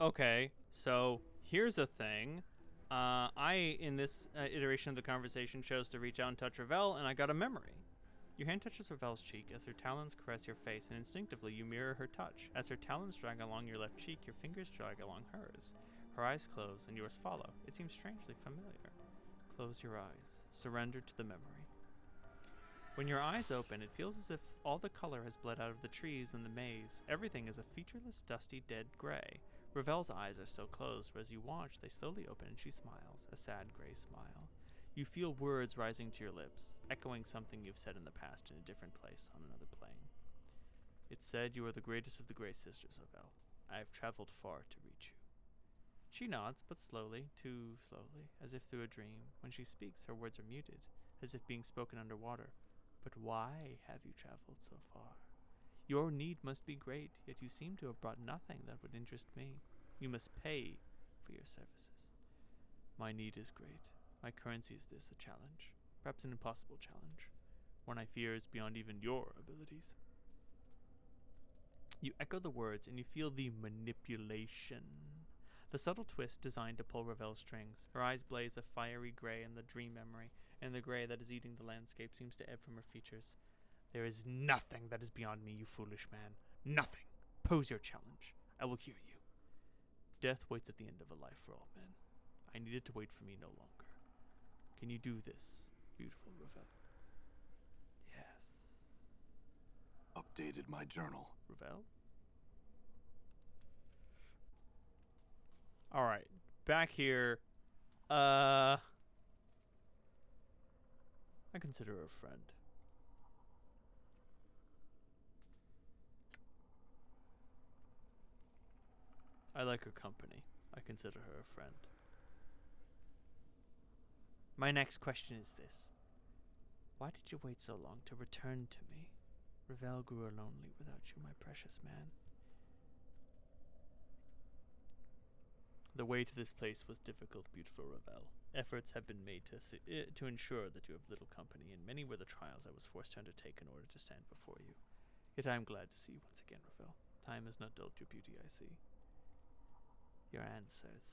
Okay, so here's a thing. In this iteration of the conversation, chose to reach out and touch Ravel, and I got a memory. Your hand touches Ravel's cheek as her talons caress your face, and instinctively you mirror her touch. As her talons drag along your left cheek, your fingers drag along hers. Her eyes close, and yours follow. It seems strangely familiar. Close your eyes. Surrender to the memory. When your eyes open, it feels as if all the color has bled out of the trees and the maze. Everything is a featureless, dusty, dead gray. Ravel's eyes are still closed, but as you watch, they slowly open and she smiles, a sad gray smile. You feel words rising to your lips, echoing something you've said in the past in a different place on another plane. It said you are the greatest of the Grey Sisters, Ravel. I have traveled far to reach you. She nods, but slowly, too slowly, as if through a dream. When she speaks, her words are muted, as if being spoken underwater. But why have you traveled so far? Your need must be great, yet you seem to have brought nothing that would interest me. You must pay for your services. My need is great. My currency is this, a challenge. Perhaps an impossible challenge. One I fear is beyond even your abilities. You echo the words, and you feel the manipulation. The subtle twist designed to pull Ravel's strings. Her eyes blaze a fiery gray in the dream memory, and the gray that is eating the landscape seems to ebb from her features. There is nothing that is beyond me, you foolish man. Nothing. Pose your challenge. I will hear you. Death waits at the end of a life for all men. I need it to wait for me no longer. Can you do this, beautiful Ravel? Yes. Updated my journal. Ravel? Alright, back here. I consider her a friend. I like her company. I consider her a friend. My next question is this. Why did you wait so long to return to me? Ravel grew lonely without you, my precious man. The way to this place was difficult, beautiful Ravel. Efforts have been made to ensure that you have little company, and many were the trials I was forced to undertake in order to stand before you. Yet I am glad to see you once again, Ravel. Time has not dulled your beauty, I see. Your answers.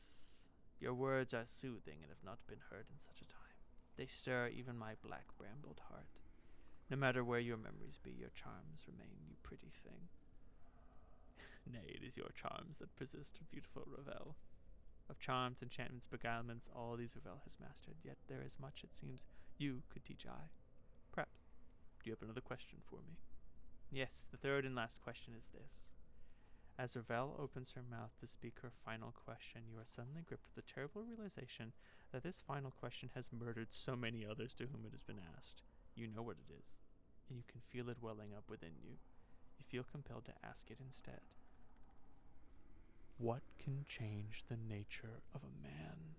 Your words are soothing and have not been heard in such a time. They stir even my black brambled heart. No matter where your memories be, your charms remain, you pretty thing. Nay, it is your charms that persist, beautiful Ravel. Of charms, enchantments, beguilements, all these Ravel has mastered, yet there is much, it seems, you could teach I. Perhaps. Do you have another question for me? Yes, the third and last question is this. As Ravel opens her mouth to speak her final question, you are suddenly gripped with the terrible realization that this final question has murdered so many others to whom it has been asked. You know what it is, and you can feel it welling up within you. You feel compelled to ask it instead. What can change the nature of a man?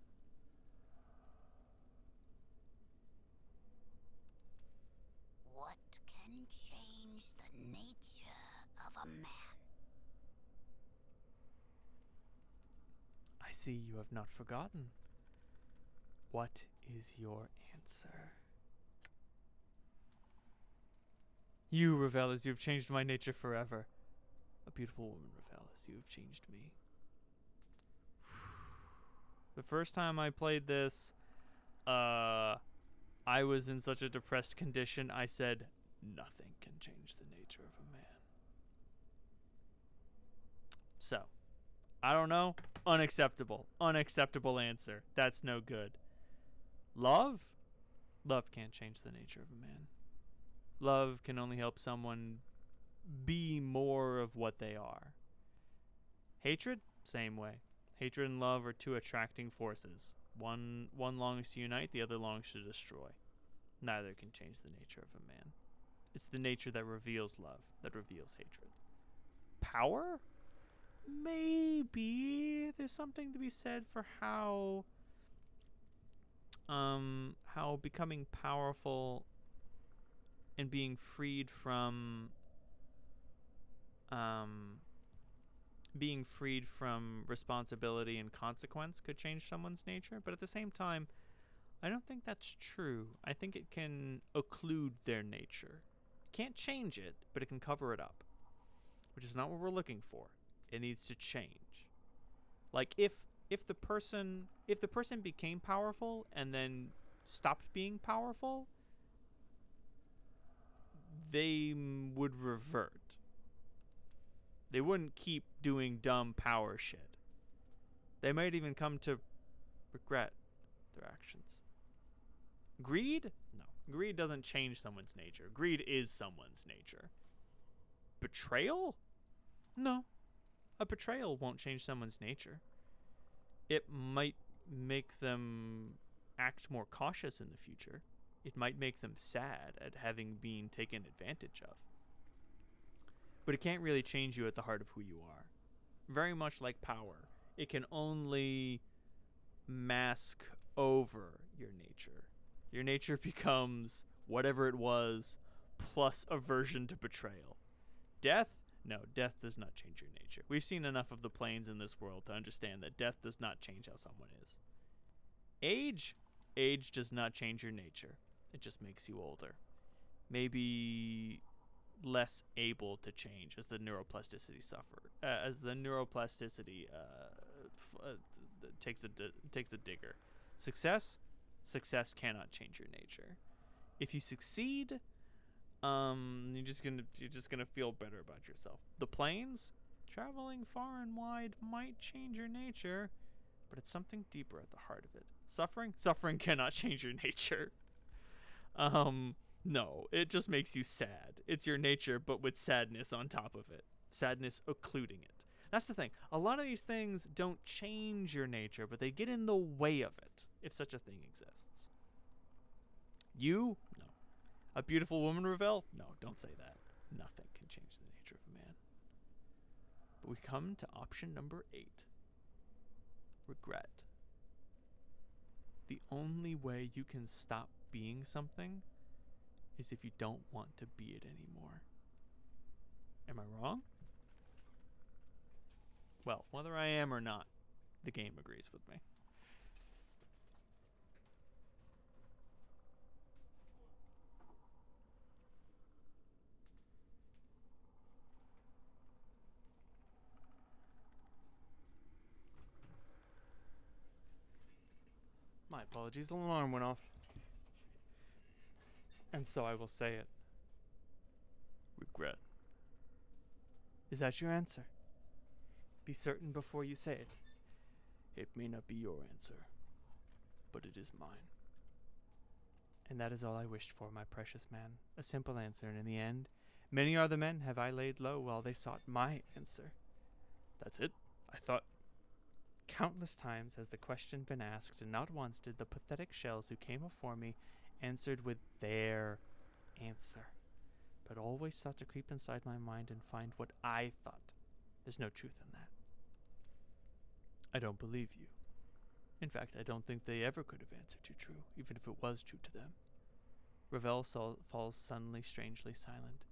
What can change the nature of a man? I see you have not forgotten. What is your answer? You, Ravel, as you have changed my nature forever. A beautiful woman, Ravel, as you have changed me. The first time I played this, I was in such a depressed condition, I said, nothing can change the nature of a man. So, I don't know. Unacceptable. Unacceptable answer. That's no good. Love? Love can't change the nature of a man. Love can only help someone be more of what they are. Hatred? Same way. Hatred and love are two attracting forces. One longs to unite, the other longs to destroy. Neither can change the nature of a man. It's the nature that reveals love, that reveals hatred. Power? Maybe there's something to be said for how becoming powerful and being freed from responsibility and consequence could change someone's nature, but at the same time, I don't think that's true. I think it can occlude their nature. It can't change it, but it can cover it up, which is not what we're looking for. It needs to change. Like if the person became powerful and then stopped being powerful, they would revert. They wouldn't keep doing dumb power shit. They might even come to regret their actions. Greed? No. Greed doesn't change someone's nature. Greed is someone's nature. Betrayal? No. A betrayal won't change someone's nature. It might make them act more cautious in the future. It might make them sad at having been taken advantage of. But it can't really change you at the heart of who you are. Very much like power. It can only mask over your nature. Your nature becomes whatever it was plus aversion to betrayal. Death? No, death does not change your nature. We've seen enough of the planes in this world to understand that death does not change how someone is. Age? Age does not change your nature. It just makes you older. Maybe less able to change as the neuroplasticity takes a digger. Success cannot change your nature. If you succeed, you're just gonna feel better about yourself. The planes, traveling far and wide might change your nature, but it's something deeper at the heart of it. Suffering cannot change your nature. No, it just makes you sad. It's your nature, but with sadness on top of it. Sadness occluding it. That's the thing. A lot of these things don't change your nature, but they get in the way of it, if such a thing exists. You? No. A beautiful woman, Ravel? No, don't say that. Nothing can change the nature of a man. But we come to option number 8. Regret. The only way you can stop being something is if you don't want to be it anymore. Am I wrong? Well, whether I am or not, the game agrees with me. My apologies, the alarm went off. And so I will say it. Regret. Is that your answer? Be certain before you say it. It may not be your answer, but it is mine. And that is all I wished for, my precious man. A simple answer, and in the end, many are the men have I laid low while they sought my answer. That's it, I thought. Countless times has the question been asked, and not once did the pathetic shells who came before me answered with their answer, but always sought to creep inside my mind and find what I thought. There's no truth in that. I don't believe you. In fact, I don't think they ever could have answered you true, even if it was true to them. Ravel falls suddenly strangely silent.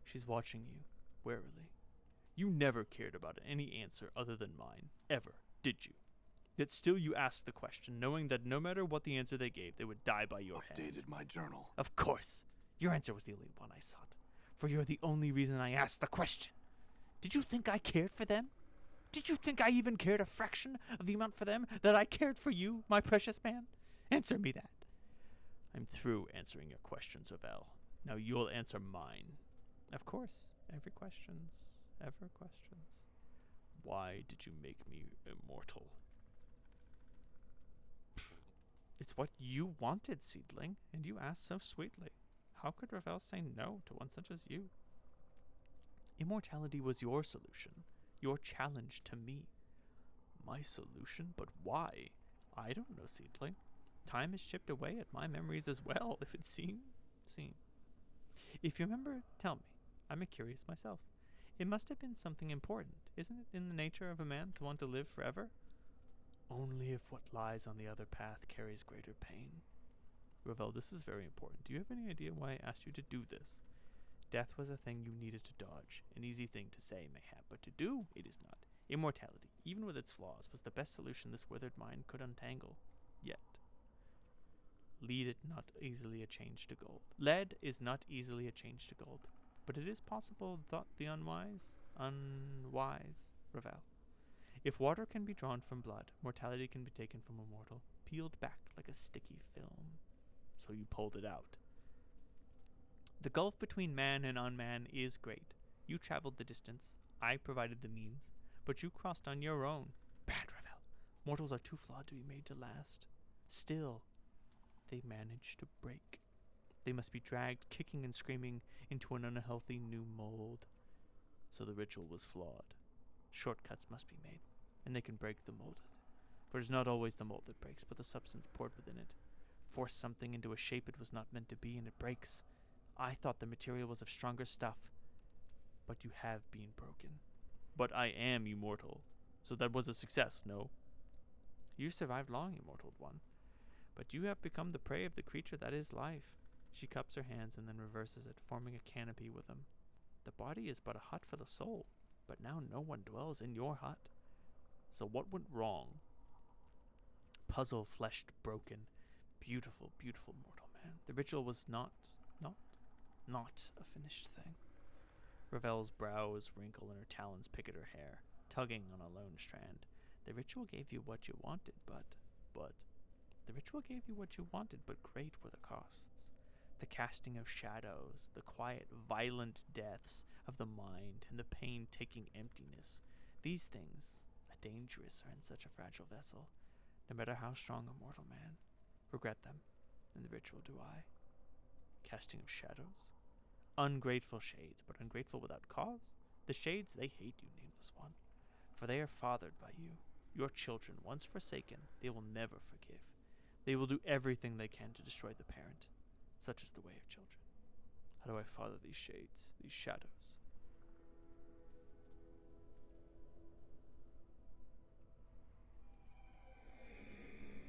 She's watching you, warily. You never cared about any answer other than mine, ever, did you? Yet still you asked the question, knowing that no matter what the answer they gave, they would die by your hand. Updated my journal. Of course. Your answer was the only one I sought, for you're the only reason I asked the question. Did you think I cared for them? Did you think I even cared a fraction of the amount for them that I cared for you, my precious man? Answer me that. I'm through answering your questions, Ravel. Now you'll answer mine. Of course. Ever questions. Why did you make me immortal? It's what you wanted, seedling, and you asked so sweetly. How could Ravel say no to one such as you? Immortality was your solution, your challenge to me. My solution? But why? I don't know, seedling. Time has chipped away at my memories as well, if it seem. If you remember, tell me. I'm a curious myself. It must have been something important, isn't it, in the nature of a man to want to live forever? Only if what lies on the other path carries greater pain. Ravel, this is very important. Do you have any idea why I asked you to do this? Death was a thing you needed to dodge. An easy thing to say, mayhap, but to do, it is not. Immortality, even with its flaws, was the best solution this withered mind could untangle. Yet. Lead is not easily a change to gold. Lead is not easily a change to gold. But it is possible, thought the unwise, Ravel. If water can be drawn from blood, mortality can be taken from a mortal, peeled back like a sticky film. So you pulled it out. The gulf between man and unman is great. You traveled the distance, I provided the means, but you crossed on your own. Bad Ravel. Mortals are too flawed to be made to last. Still, they manage to break. They must be dragged, kicking and screaming, into an unhealthy new mold. So the ritual was flawed. Shortcuts must be made, and they can break the molded. For it is not always the mold that breaks, but the substance poured within it. Force something into a shape it was not meant to be, and it breaks. I thought the material was of stronger stuff, but you have been broken. But I am immortal, so that was a success, no? You survived long, immortal one, but you have become the prey of the creature that is life. She cups her hands and then reverses it, forming a canopy with them. The body is but a hut for the soul, but now no one dwells in your hut. So what went wrong? Puzzle-fleshed, broken, beautiful, beautiful mortal man. The ritual was not a finished thing. Ravel's brows wrinkle and her talons pick at her hair, tugging on a lone strand. The ritual gave you what you wanted, but the ritual gave you what you wanted, but great were the costs. The casting of shadows, the quiet, violent deaths of the mind, and the pain-taking emptiness. These things, dangerous, are in such a fragile vessel. No matter how strong a mortal man, regret them, and the ritual do I. Casting of shadows? Ungrateful shades, but ungrateful without cause? The shades, they hate you, nameless one, for they are fathered by you. Your children, once forsaken, they will never forgive. They will do everything they can to destroy the parent. Such is the way of children. How do I father these shades, these shadows?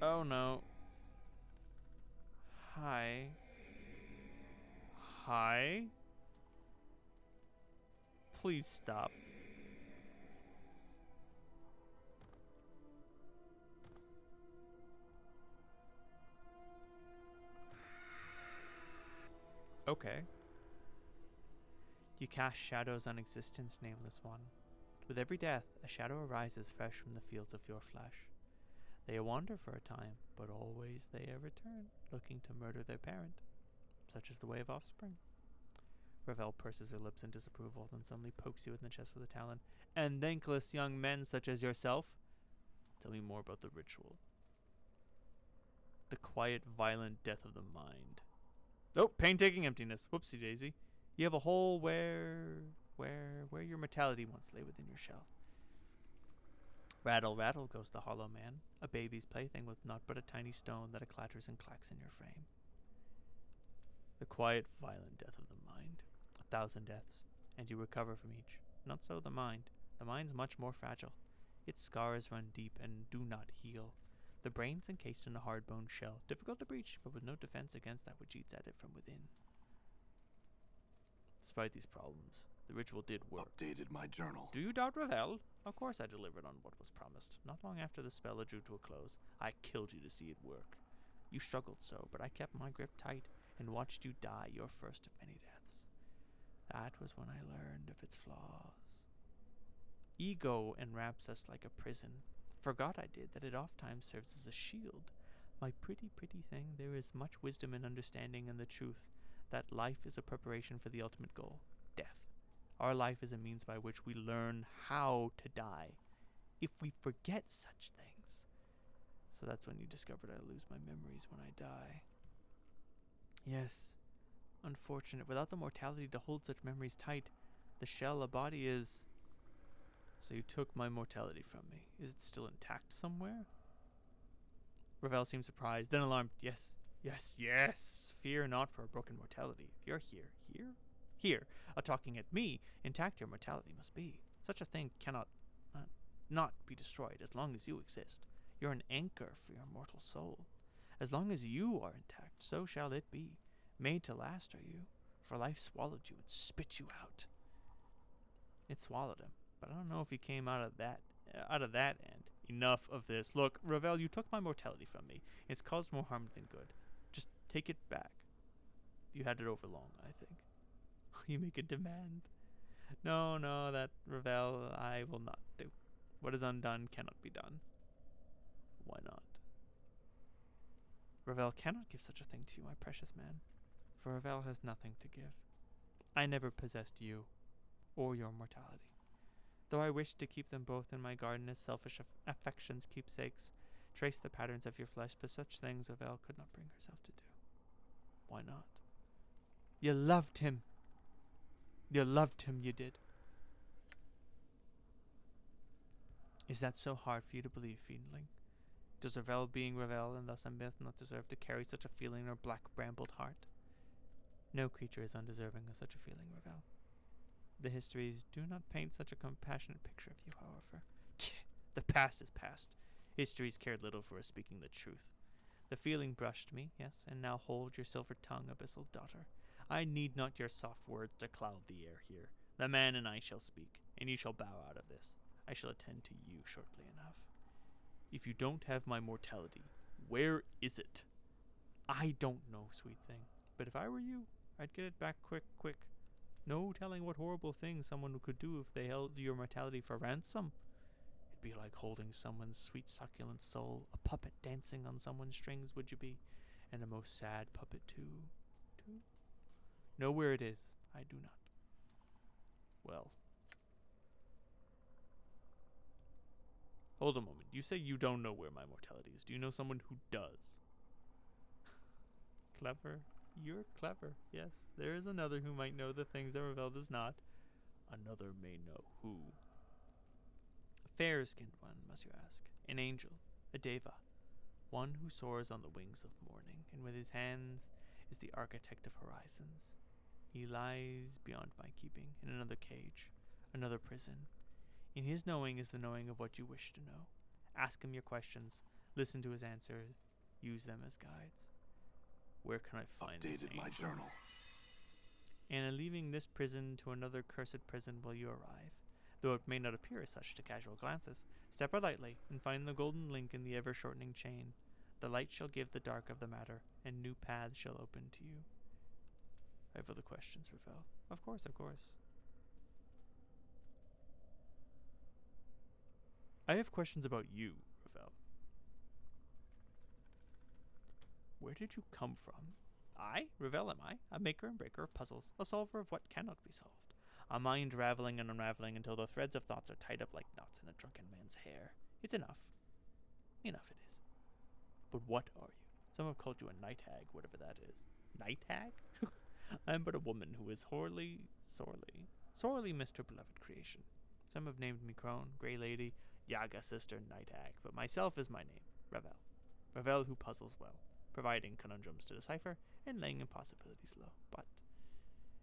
Oh no. Hi. Hi? Please stop. Okay. You cast shadows on existence, nameless one. With every death, a shadow arises fresh from the fields of your flesh. They wander for a time, but always they return, looking to murder their parent. Such is the way of offspring. Ravel purses her lips in disapproval, then suddenly pokes you in the chest with a talon. And thankless young men such as yourself? Tell me more about the ritual. The quiet, violent death of the mind. Oh, pain-taking emptiness. Whoopsie daisy. You have a hole where your mortality once lay within your shell. Rattle, rattle goes the hollow man, a baby's plaything with naught but a tiny stone that clatters and clacks in your frame. The quiet, violent death of the mind. 1,000 deaths, and you recover from each. Not so the mind. The mind's much more fragile. Its scars run deep and do not heal. The brain's encased in a hard-boned shell, difficult to breach, but with no defense against that which eats at it from within. Despite these problems, the ritual did work. Updated my journal. Do you doubt Ravel? Of course I delivered on what was promised. Not long after the spell drew to a close, I killed you to see it work. You struggled so, but I kept my grip tight and watched you die, your first of many deaths. That was when I learned of its flaws. Ego enwraps us like a prison. Forgot I did that it oft-times serves as a shield. My pretty, pretty thing, there is much wisdom and understanding in the truth that life is a preparation for the ultimate goal, death. Our life is a means by which we learn how to die, if we forget such things. So that's when you discovered I lose my memories when I die. Yes, unfortunate. Without the mortality to hold such memories tight, the shell a body is... So you took my mortality from me. Is it still intact somewhere? Ravel seems surprised, then alarmed. Yes, yes, yes. Fear not for a broken mortality. If you're here, a-talking at me, intact your mortality must be. Such a thing cannot not be destroyed as long as you exist. You're an anchor for your mortal soul. As long as you are intact, so shall it be. Made to last are you, for life swallowed you and spit you out. It swallowed him, but I don't know if he came out of that end. Enough of this. Look, Ravel, you took my mortality from me. It's caused more harm than good. Just take it back. You had it over long, I think. You make a demand. No, that, Ravel, I will not do. What is undone cannot be done. Why not? Ravel cannot give such a thing to you, my precious man, for Ravel has nothing to give. I never possessed you, or your mortality, though I wished to keep them both in my garden as selfish affection's keepsakes, trace the patterns of your flesh, but such things Ravel could not bring herself to do. Why not? You loved him. You loved him, you did. Is that so hard for you to believe, fiendling? Does Ravel, being Ravel, and thus a myth, not deserve to carry such a feeling in her black brambled heart? No creature is undeserving of such a feeling, Ravel. The histories do not paint such a compassionate picture of you, however. The past is past. Histories cared little for us speaking the truth. The feeling brushed me, yes, and now hold your silver tongue, abyssal daughter. I need not your soft words to cloud the air here. The man and I shall speak, and you shall bow out of this. I shall attend to you shortly enough. If you don't have my mortality, where is it? I don't know, sweet thing, but if I were you, I'd get it back quick, quick. No telling what horrible things someone could do if they held your mortality for ransom. It'd be like holding someone's sweet succulent soul, a puppet dancing on someone's strings, would you be? And a most sad puppet, too. Know where it is. I do not. Well. Hold a moment. You say you don't know where my mortality is. Do you know someone who does? Clever. You're clever. Yes, there is another who might know the things that Ravel does not. Another may know who. A fair-skinned one, must you ask? An angel, a deva, one who soars on the wings of morning, and with his hands is the architect of horizons. He lies beyond my keeping, in another cage, another prison. In his knowing is the knowing of what you wish to know. Ask him your questions, listen to his answers, use them as guides. Where can I find this angel? My journal. And leaving this prison to another cursed prison will you arrive, though it may not appear as such to casual glances. Step lightly, and find the golden link in the ever-shortening chain. The light shall give the dark of the matter, and new paths shall open to you. I have other questions, Ravel. Of course, of course. I have questions about you, Ravel. Where did you come from? I, Ravel am I, a maker and breaker of puzzles, a solver of what cannot be solved, a mind raveling and unraveling until the threads of thoughts are tied up like knots in a drunken man's hair. It's enough. Enough it is. But what are you? Some have called you a night hag, whatever that is. Night hag? I am but a woman who is sorely missed her beloved creation. Some have named me crone, grey lady, yaga sister, night hag, but myself is my name, Ravel. Ravel who puzzles well, providing conundrums to decipher and laying impossibilities low. But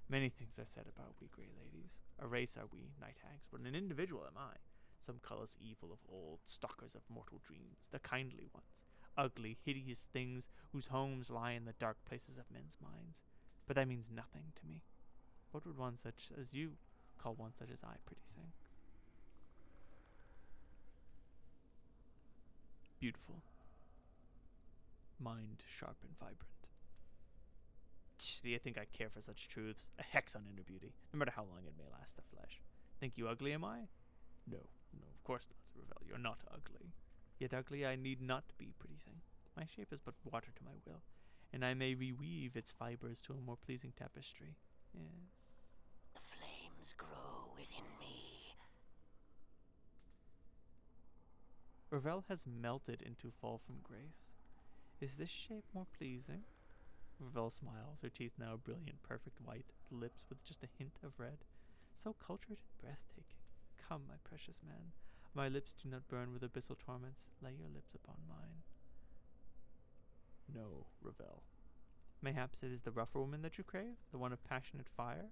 many things are said about we grey ladies. A race are we, night hags, but an individual am I. Some call us evil of old, stalkers of mortal dreams, the kindly ones, ugly, hideous things whose homes lie in the dark places of men's minds. But that means nothing to me. What would one such as you call one such as I, pretty thing? Beautiful. Mind sharp and vibrant. Do you think I care for such truths? A hex on inner beauty, no matter how long it may last the flesh. Think you ugly am I? No, of course not, Ravel, you're not ugly. Yet ugly I need not be, pretty thing. My shape is but water to my will, and I may reweave its fibers to a more pleasing tapestry. Yes. The flames grow within me. Ravel has melted into fall from grace. Is this shape more pleasing? Ravel smiles, her teeth now brilliant, perfect white, the lips with just a hint of red. So cultured and breathtaking. Come, my precious man. My lips do not burn with abyssal torments. Lay your lips upon mine. No, Ravel. Mayhaps it is the rougher woman that you crave, the one of passionate fire?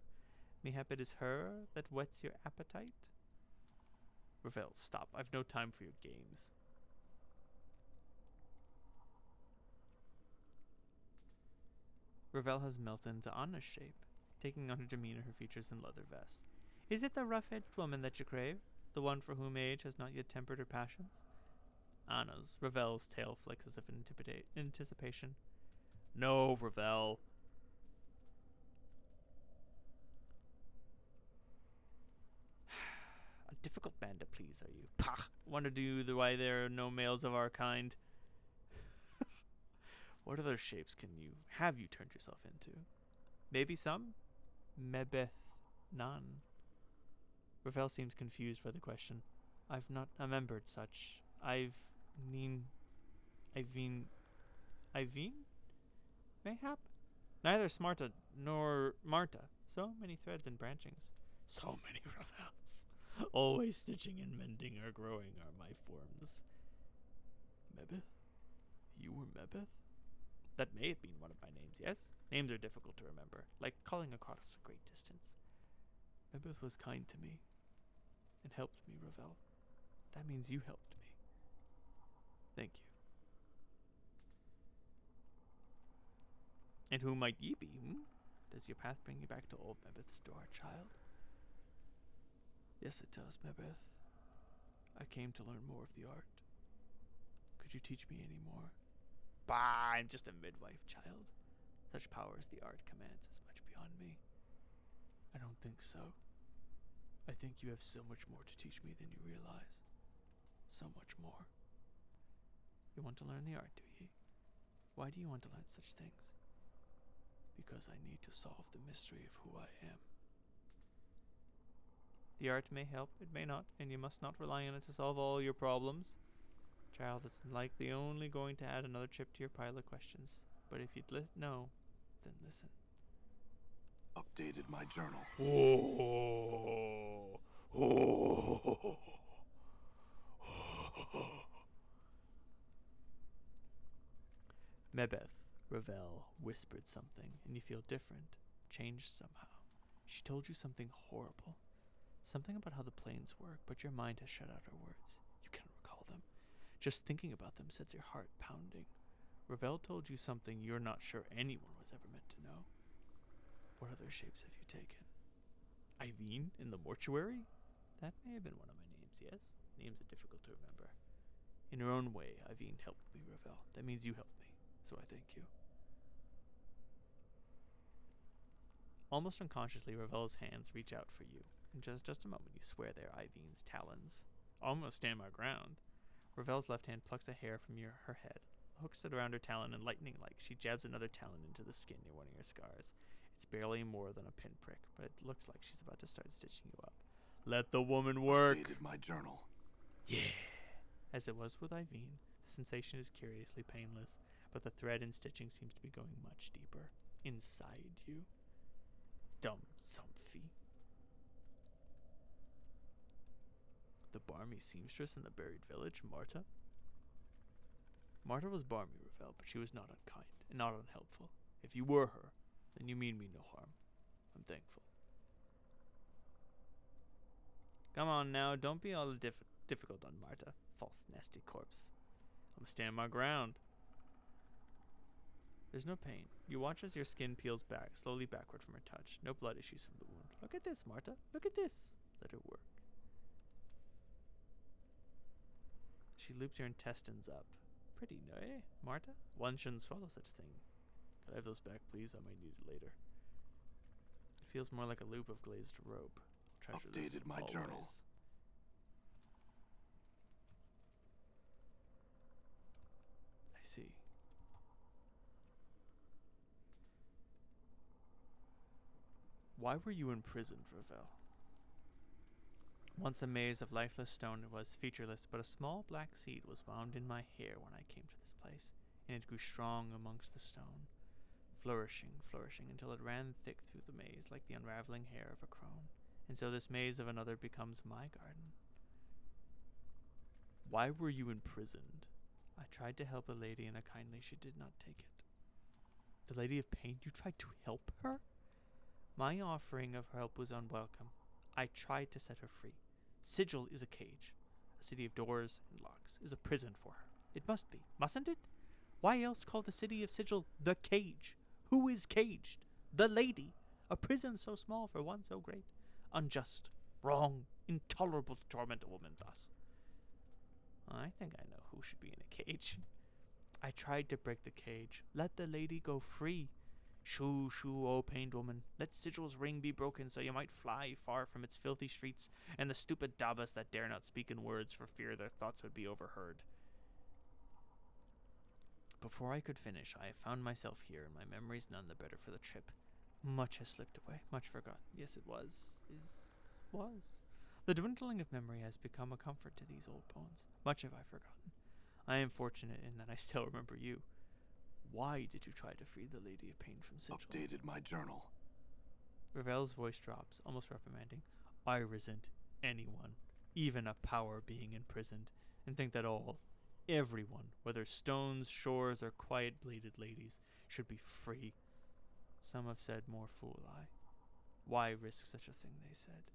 Mayhap it is her that whets your appetite? Ravel, stop. I've no time for your games. Ravel has melted into Anna's shape, taking on her demeanor, her features, and leather vest. Is it the rough-edged woman that you crave? The one for whom age has not yet tempered her passions? Anna's, Ravel's tail flicks as if in anticipation. No, Ravel. A A difficult man to please, are you? Pah! Wonder why there are no males of our kind. What other shapes have you turned yourself into? Maybe some? Mebeth none. Ravel seems confused by the question. I've not remembered such. I've been mayhap? Neither Smarta nor Marta. So many threads and branchings. So many Ravels. Always stitching and mending or growing are my forms. Mebeth? You were Mebeth? That may have been one of my names, yes? Names are difficult to remember, like calling across a great distance. Mebeth was kind to me, and helped me, Ravel. That means you helped me. Thank you. And who might ye be, Does your path bring you back to old Mebeth's door, child? Yes, it does, Mebeth. I came to learn more of the art. Could you teach me any more? Bah, I'm just a midwife, child. Such power as the art commands is much beyond me. I don't think so. I think you have so much more to teach me than you realize. So much more. You want to learn the art, do ye? Why do you want to learn such things? Because I need to solve the mystery of who I am. The art may help, it may not, and you must not rely on it to solve all your problems. Child, it's likely only going to add another chip to your pile of questions. But if you'd know, then listen. Updated my journal. Mebeth, Ravel, whispered something, and you feel different, changed somehow. She told you something horrible. Something about how the planes work, but your mind has shut out her words. You can't recall them. Just thinking about them sets your heart pounding. Ravel told you something you're not sure anyone was ever meant to know. What other shapes have you taken? Iveen in the mortuary? That may have been one of my names, yes? Names are difficult to remember. In her own way, Iveen helped me, Ravel. That means you helped me, so I thank you. Almost unconsciously, Ravel's hands reach out for you. In just a moment, you swear they are Iveen's talons. Almost stand my ground. Ravel's left hand plucks a hair from her head, hooks it around her talon, and lightning-like, she jabs another talon into the skin near one of your scars. It's barely more than a pinprick, but it looks like she's about to start stitching you up. Let the woman work! Updated my journal. Yeah! As it was with Iveen, the sensation is curiously painless, but the thread and stitching seems to be going much deeper. Inside you. Dumb Sumphy. The barmy seamstress in the buried village, Marta? Marta was barmy, Ravel, but she was not unkind, and not unhelpful. If you were her, then you mean me no harm. I'm thankful. Come on now, don't be all difficult on Marta, false nasty corpse. I'm standing my ground. There's no pain. You watch as your skin peels back, slowly backward from her touch. No blood issues from the wound. Look at this, Marta. Look at this. Let her work. She loops your intestines up. Pretty, no, eh, Marta? One shouldn't swallow such a thing. Could I have those back, please? I might need it later. It feels more like a loop of glazed rope. Treasure Updated this my always. journal. I see. Why were you imprisoned, Ravel? Once a maze of lifeless stone, it was featureless, but a small black seed was wound in my hair when I came to this place, and it grew strong amongst the stone, flourishing, until it ran thick through the maze like the unraveling hair of a crone. And so this maze of another becomes my garden. Why were you imprisoned? I tried to help a lady, and kindly she did not take it. The Lady of Pain, you tried to help her? My offering of help was unwelcome. I tried to set her free. Sigil is a cage. A city of doors and locks is a prison for her. It must be, mustn't it? Why else call the city of Sigil the cage? Who is caged? The lady. A prison so small for one so great. Unjust, wrong, intolerable to torment a woman thus. I think I know who should be in a cage. I tried to break the cage. Let the lady go free. Shoo, shoo, O pained woman, let Sigil's ring be broken so you might fly far from its filthy streets and the stupid dabbas that dare not speak in words for fear their thoughts would be overheard. Before I could finish, I found myself here, and my memory's none the better for the trip. Much has slipped away, much forgotten. Yes, it was. The dwindling of memory has become a comfort to these old bones. Much have I forgotten. I am fortunate in that I still remember you. Why did you try to free the Lady of Pain from Sigil? Updated my journal. Ravel's voice drops, almost reprimanding. I resent anyone, even a power being imprisoned, and think that everyone, whether stones, shores, or quiet-bladed ladies, should be free. Some have said, more fool I. Why risk such a thing, they said.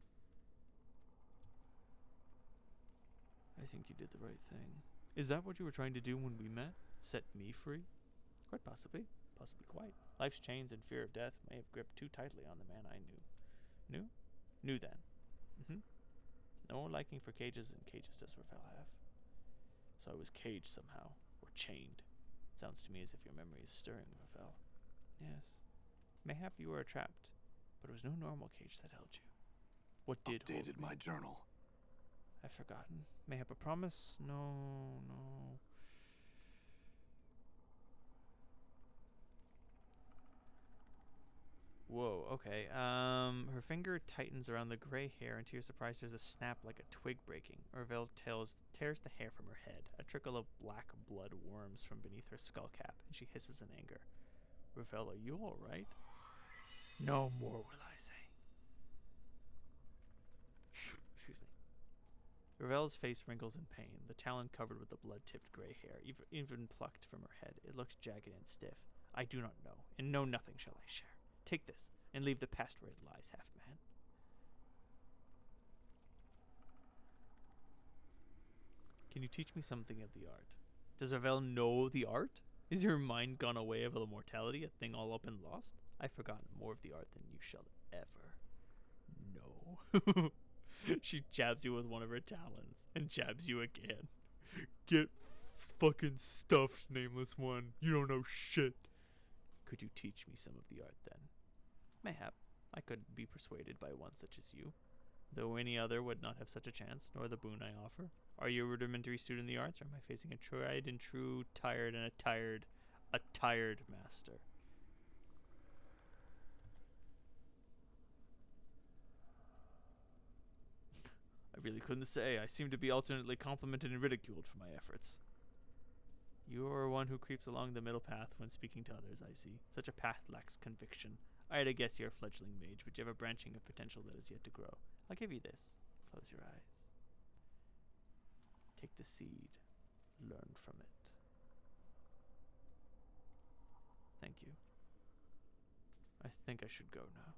I think you did the right thing. Is that what you were trying to do when we met? Set me free? Quite possibly. Possibly quite. Life's chains and fear of death may have gripped too tightly on the man I knew. Knew? Knew then. No liking for cages, and cages does Ravel have. So I was caged somehow, or chained. Sounds to me as if your memory is stirring, Ravel. Yes. Mayhap you were trapped, but it was no normal cage that held you. What did hold Updated me? my journal. I've forgotten. Mayhap a promise? No. Whoa, okay. Her finger tightens around the gray hair, and to your surprise, there's a snap like a twig breaking. Ravel tears the hair from her head. A trickle of black blood worms from beneath her skull cap, and she hisses in anger. Ravel, are you all right? No more, will I say. Excuse me. Ravel's face wrinkles in pain, the talon covered with the blood-tipped gray hair, even plucked from her head. It looks jagged and stiff. I do not know, and know nothing shall I share. Take this, and leave the past where it lies, half-man. Can you teach me something of the art? Does Ravel know the art? Is your mind gone away of immortality, a thing all up and lost? I've forgotten more of the art than you shall ever know. She jabs you with one of her talons, and jabs you again. Get fucking stuffed, nameless one. You don't know shit. Could you teach me some of the art, then? Mayhap. I could be persuaded by one such as you, though any other would not have such a chance, nor the boon I offer. Are you a rudimentary student in the arts, or am I facing a tried and true, tired master? I really couldn't say. I seem to be alternately complimented and ridiculed for my efforts. You are one who creeps along the middle path when speaking to others, I see. Such a path lacks conviction. I had to guess you're a fledgling mage, but you have a branching of potential that is yet to grow. I'll give you this. Close your eyes. Take the seed. Learn from it. Thank you. I think I should go now.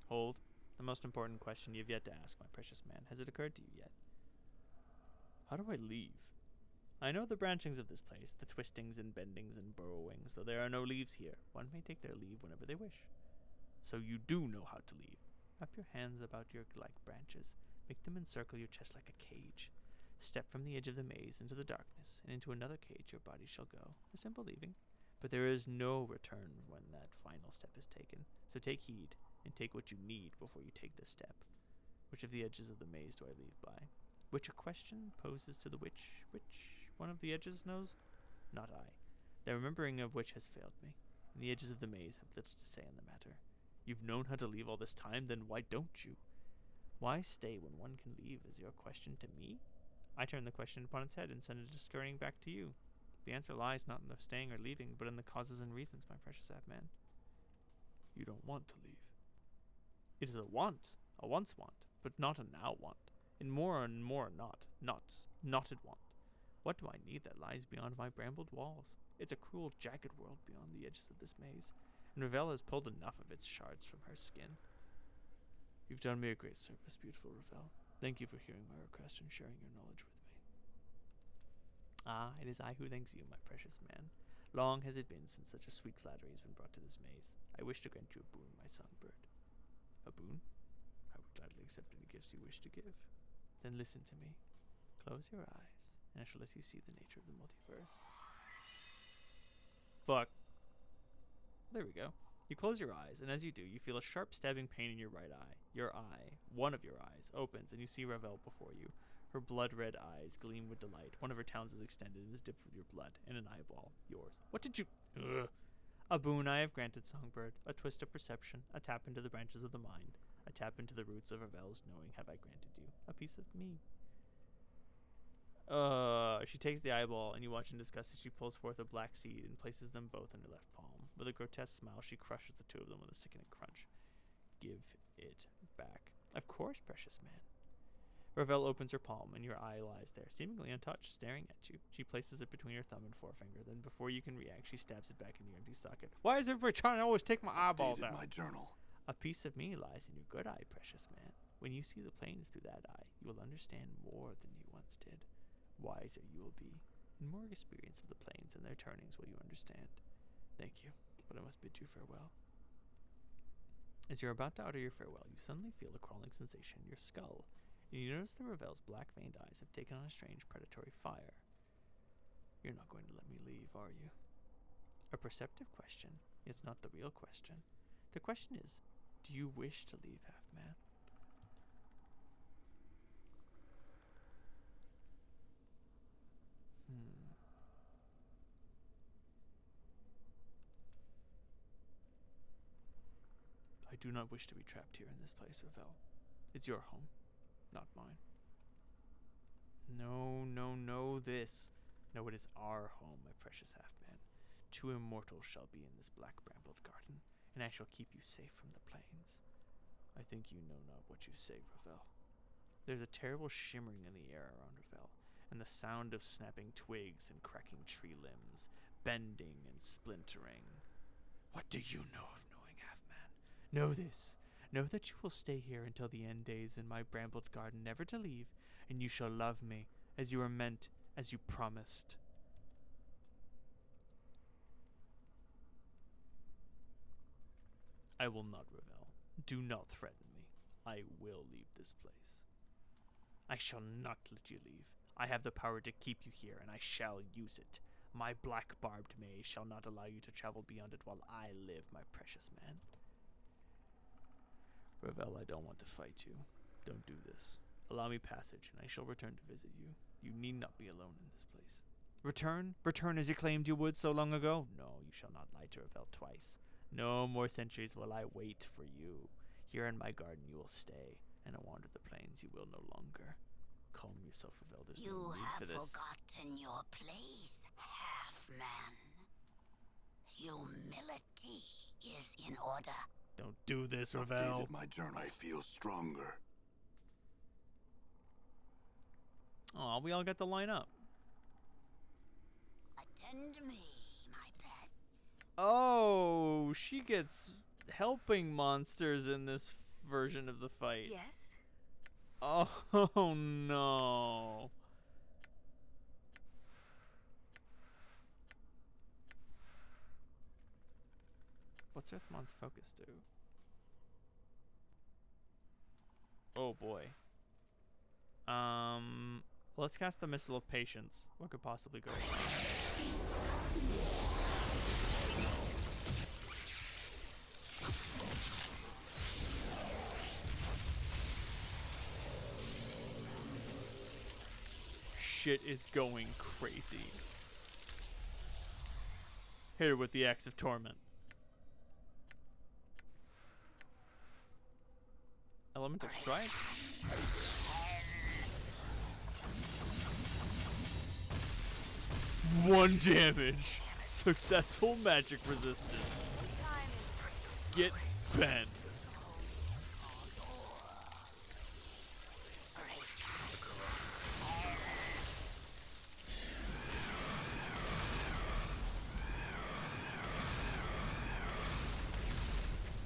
Hold. The most important question you've yet to ask, my precious man. Has it occurred to you yet? How do I leave? I know the branchings of this place, the twistings and bendings and burrowings, though there are no leaves here. One may take their leave whenever they wish. So you do know how to leave. Wrap your hands about your like branches. Make them encircle your chest like a cage. Step from the edge of the maze into the darkness, and into another cage your body shall go. A simple leaving. But there is no return when that final step is taken. So take heed, and take what you need before you take this step. Which of the edges of the maze do I leave by? Which a question poses to the witch. Which one of the edges knows? Not I. The remembering of which has failed me. And the edges of the maze have little to say on the matter. You've known how to leave all this time, then why don't you? Why stay when one can leave is your question to me? I turn the question upon its head and send it scurrying back to you. The answer lies not in the staying or leaving, but in the causes and reasons, my precious man. You don't want to leave. It is a once want, but not a now want. And more knotted want. What do I need that lies beyond my brambled walls? It's a cruel, jagged world beyond the edges of this maze, and Ravel has pulled enough of its shards from her skin. You've done me a great service, beautiful Ravel. Thank you for hearing my request and sharing your knowledge with me. Ah, it is I who thanks you, my precious man. Long has it been since such a sweet flattery has been brought to this maze. I wish to grant you a boon, my songbird. A boon? I would gladly accept any gifts you wish to give. Then listen to me. Close your eyes, and I shall let you see the nature of the multiverse. fuck. There we go. You close your eyes, and as you do, you feel a sharp stabbing pain in your right eye. Your eye, one of your eyes, opens, and you see Ravel before you. Her blood-red eyes gleam with delight. One of her talons is extended and is dipped with your blood, and an eyeball, yours. What did you... Ugh. A boon I have granted, Songbird. A twist of perception. A tap into the branches of the mind. A tap into the roots of Ravel's knowing have I granted you. A piece of me. She takes the eyeball, and you watch in disgust as she pulls forth a black seed and places them both in her left palm. With a grotesque smile, she crushes the two of them with a sickening crunch. Give it back. Of course, precious man. Ravel opens her palm, and your eye lies there, seemingly untouched, staring at you. She places it between her thumb and forefinger. Then, before you can react, she stabs it back in your empty socket. Why is everybody trying to always take my eyeballs out? My journal. A piece of me lies in your good eye, precious man. When you see the plains through that eye, you will understand more than you once did. Wiser you will be, and more experience of the plains and their turnings will you understand. Thank you, but I must bid you farewell. As you're about to utter your farewell, you suddenly feel a crawling sensation in your skull, and you notice that Ravel's black-veined eyes have taken on a strange predatory fire. You're not going to let me leave, are you? A perceptive question. It's not the real question. The question is, do you wish to leave, Half-Man? I do not wish to be trapped here in this place, Ravel. It's your home, not mine. No, no, no, this. No, it is our home, my precious half-man. 2 immortals shall be in this black brambled garden, and I shall keep you safe from the plains. I think you know not what you say, Ravel. There's a terrible shimmering in the air around Ravel, and the sound of snapping twigs and cracking tree limbs, bending and splintering. What do you know of knowing, half-man? Know this. Know that you will stay here until the end days in my brambled garden, never to leave, and you shall love me, as you were meant, as you promised. I will not, Ravel. Do not threaten me. I will leave this place. I shall not let you leave. I have the power to keep you here, and I shall use it. My black barbed maze shall not allow you to travel beyond it while I live, my precious man. Ravel, I don't want to fight you. Don't do this. Allow me passage, and I shall return to visit you. You need not be alone in this place. Return? Return as you claimed you would so long ago? No, you shall not lie to Ravel twice. No more centuries will I wait for you. Here in my garden you will stay, and wander the plains you will no longer. Calm yourself, Ravel. There's no need for this. You have forgotten your place, half-man. Humility is in order. Don't do this, Ravel. Updated my journal. I feel stronger. Aw, we all got to line up. Attend me, my pets. Oh, she gets helping monsters in this version of the fight. Yes? Oh, no. What's Earthmon's focus do? Oh, boy. Let's cast the Missile of Patience. What could possibly go wrong? Shit is going crazy. Hit her with the Axe of Torment. Elemental Strike? One damage. Successful magic resistance. Get bent.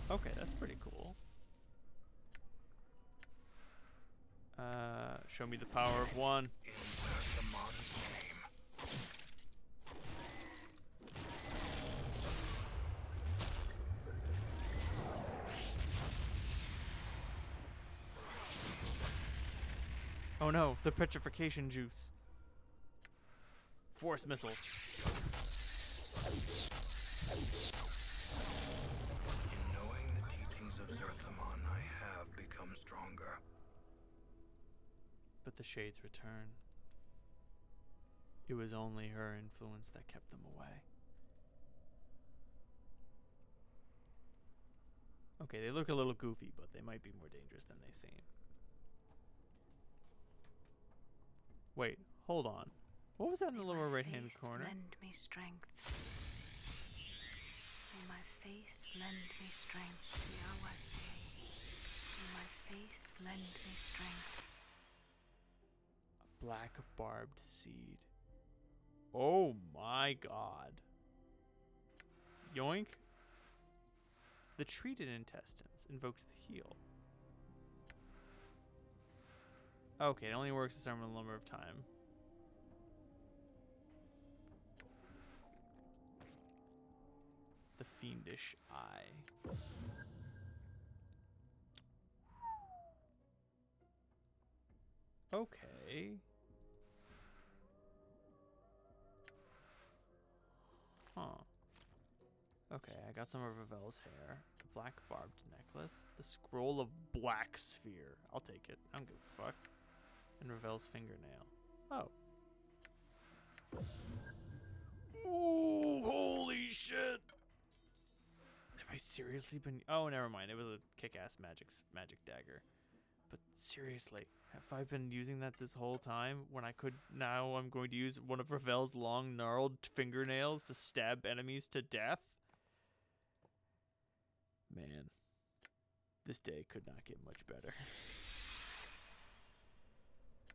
Okay, that's pretty cool. Show me the power of one. Oh no, the petrification juice. Force missiles. In knowing the teachings of Zerthamon, I have become stronger. But the shades return. It was only her influence that kept them away. Okay, they look a little goofy, but they might be more dangerous than they seem. Wait, hold on. What was that in the lower right-hand corner? Lend me strength. May my faith lend me strength. May my faith lend me strength. A black barbed seed. Oh my god. Yoink. The treated intestines invokes the heal. Okay, it only works a certain number of time. The fiendish eye. Okay. Huh. Okay, I got some of Ravel's hair. The black barbed necklace. The scroll of black sphere. I'll take it. I don't give a fuck. And Ravel's fingernail. Oh. Ooh, holy shit. Have I seriously been... Oh, never mind. It was a kick-ass magic dagger. But seriously, have I been using that this whole time when I could... Now I'm going to use one of Ravel's long, gnarled fingernails to stab enemies to death? Man, this day could not get much better.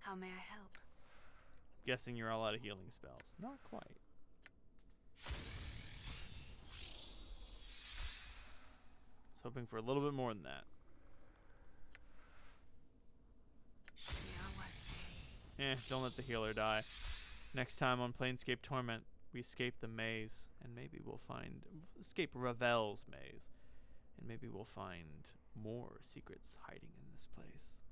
How may I help? Guessing you're all out of healing spells. Not quite. Was hoping for a little bit more than that. Don't let the healer die. Next time on Planescape Torment, we escape the maze, and maybe we'll escape Ravel's maze, and maybe we'll find more secrets hiding in this place.